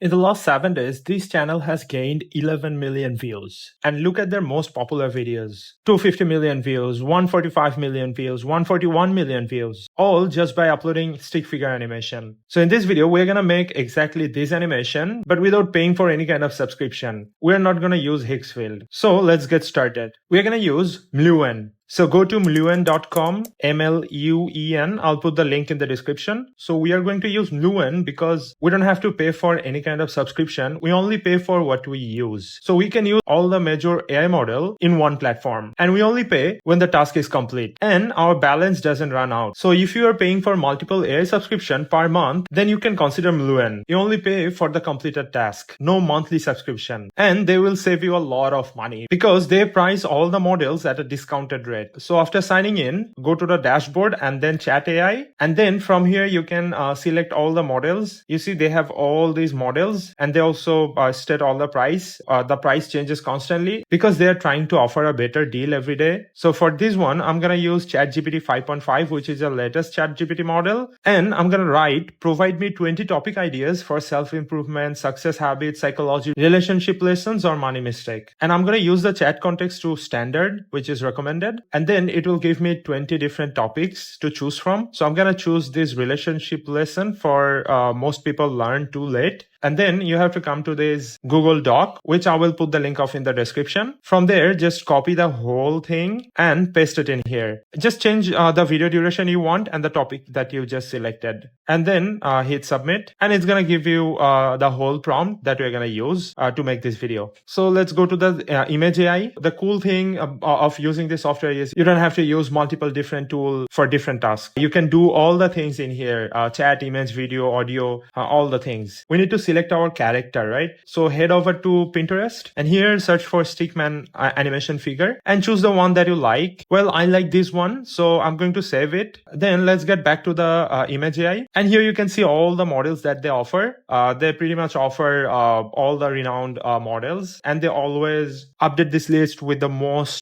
In the last 7 days, this channel has gained 11 million views. And look at their most popular videos. 250 million views, 145 million views, 141 million views, all just by uploading stick figure animation. So in this video, we're gonna make exactly this animation, but without paying for any kind of subscription. We're not gonna use Higgsfield. So let's get started. We're gonna use Mluen. So go to mluen.com, M-L-U-E-N. I'll put the link in the description. So we are going to use Mluen because we don't have to pay for any kind of subscription. We only pay for what we use. So we can use all the major AI model in one platform. And we only pay when the task is complete. And our balance doesn't run out. So if you are paying for multiple AI subscription per month, then you can consider Mluen. You only pay for the completed task. No monthly subscription. And they will save you a lot of money because they price all the models at a discounted rate. So after signing in, go to the dashboard and then chat AI. And then from here, you can select all the models. You see, they have all these models and they also state all the price. The price changes constantly because they are trying to offer a better deal every day. So for this one, I'm going to use ChatGPT 5.5, which is the latest ChatGPT model. And I'm going to write, provide me 20 topic ideas for self-improvement, success habits, psychology, relationship lessons, or money mistake. And I'm going to use the chat context to standard, which is recommended. And then it will give me 20 different topics to choose from. So I'm going to choose this relationship lesson for most people learn too late. And then you have to come to this Google Doc, which I will put the link of in the description. From there, just copy the whole thing and paste it in here. Just change the video duration you want and the topic that you just selected. And then hit submit. And it's going to give you the whole prompt that we're going to use to make this video. So let's go to the image AI. The cool thing of using this software is you don't have to use multiple different tools for different tasks. You can do all the things in here, chat, image, video, audio, all the things. We need to select our character, right? So head over to Pinterest and here search for Stickman animation figure and choose the one that you like. Well, I like this one, so I'm going to save it. Then let's get back to the image AI. And here you can see all the models that they offer. They pretty much offer all the renowned models, and they always update this list with the most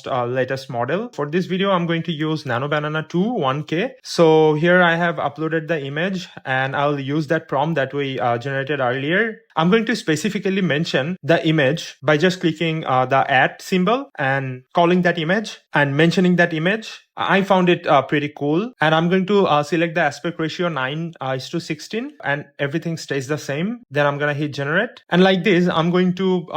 latest model. For this video, I'm going to use Nano Banana 2 1K. So here I have uploaded the image and I'll use that prompt that we generated earlier. I'm going to specifically mention the image by just clicking the @ symbol and calling that image and mentioning that image. I found it pretty cool, and I'm going to select the aspect ratio 9:16 and everything stays the same. Then I'm going to hit generate. And like this, I'm going to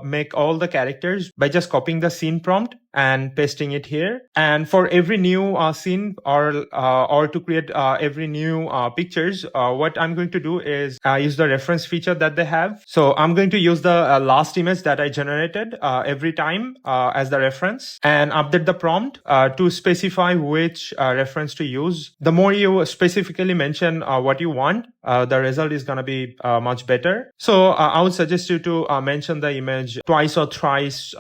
make all the characters by just copying the scene prompt and pasting it here. And for every new scene or to create every new pictures, what I'm going to do is use the reference feature that they have. So I'm going to use the last image that I generated every time as the reference and update the prompt to specify which reference to use. The more you specifically mention what you want, the result is going to be much better. So I would suggest you to mention the image twice or thrice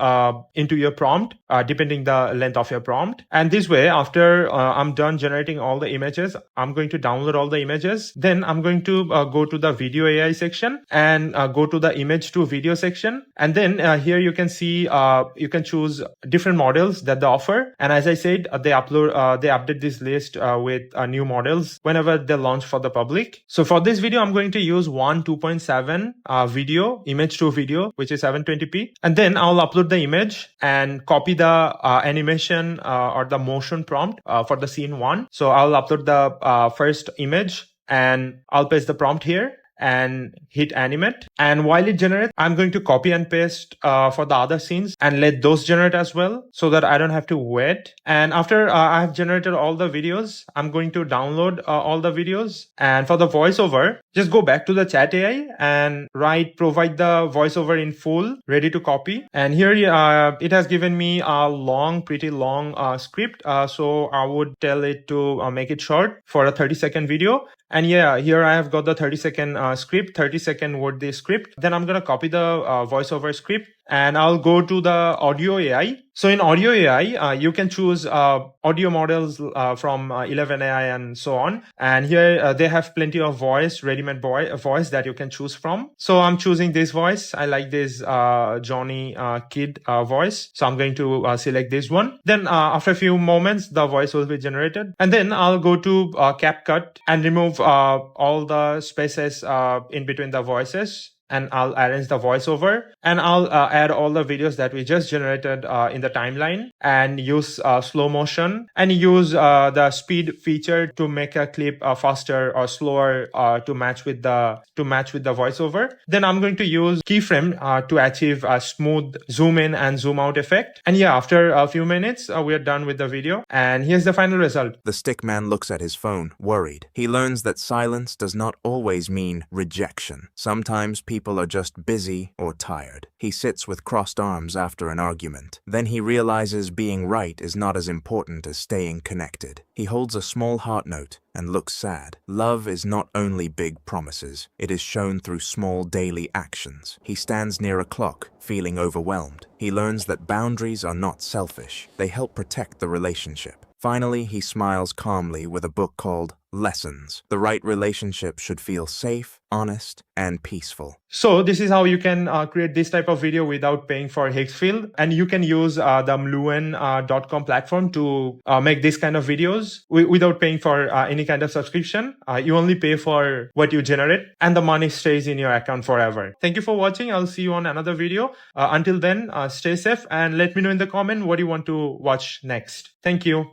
into your prompt, depending the length of your prompt. And this way, after I'm done generating all the images, I'm going to download all the images. Then I'm going to go to the video AI section and go to the image to video section. And then here you can see you can choose different models that they offer. And as I said, they update this list with new models whenever they launch for the public. So for this video, I'm going to use 2.7 video, image to video, which is 720p. And then I'll upload the image and copy the animation or the motion prompt for the scene 1. So I'll upload the first image and I'll paste the prompt here and hit animate. And while it generates, I'm going to copy and paste for the other scenes and let those generate as well so that I don't have to wait. And after I have generated all the videos, I'm going to download all the videos. And for the voiceover, just go back to the chat AI and provide the voiceover in full, ready to copy. And here it has given me a pretty long script. So I would tell it to make it short for a 30-second video. And yeah, here I have got the 30-second script, 30-second worthy script. Then I'm going to copy the voiceover script and I'll go to the audio AI. So in audio AI, you can choose audio models from 11 AI and so on. And here they have plenty of voice, ready-made voice that you can choose from. So I'm choosing this voice. I like this Johnny Kid voice. So I'm going to select this one. Then after a few moments, the voice will be generated. And then I'll go to CapCut and remove all the spaces in between the voices. And I'll arrange the voiceover, and I'll add all the videos that we just generated in the timeline, and use slow motion, and use the speed feature to make a clip faster or slower to match with the voiceover. Then I'm going to use keyframe to achieve a smooth zoom in and zoom out effect. And yeah, after a few minutes, we are done with the video, and here's the final result. The stickman looks at his phone, worried. He learns that silence does not always mean rejection. Sometimes people are just busy or tired. He sits with crossed arms after an argument. Then he realizes being right is not as important as staying connected. He holds a small heart note and looks sad. Love is not only big promises, it is shown through small daily actions. He stands near a clock, feeling overwhelmed. He learns that boundaries are not selfish. They help protect the relationship. Finally, he smiles calmly with a book called Lessons. The right relationship should feel safe, honest, and peaceful. So this is how you can create this type of video without paying for Higgsfield. And you can use the Mluen.com platform to make this kind of videos without paying for any kind of subscription. You only pay for what you generate, and the money stays in your account forever. Thank you for watching. I'll see you on another video. Until then, stay safe and let me know in the comment what you want to watch next. Thank you.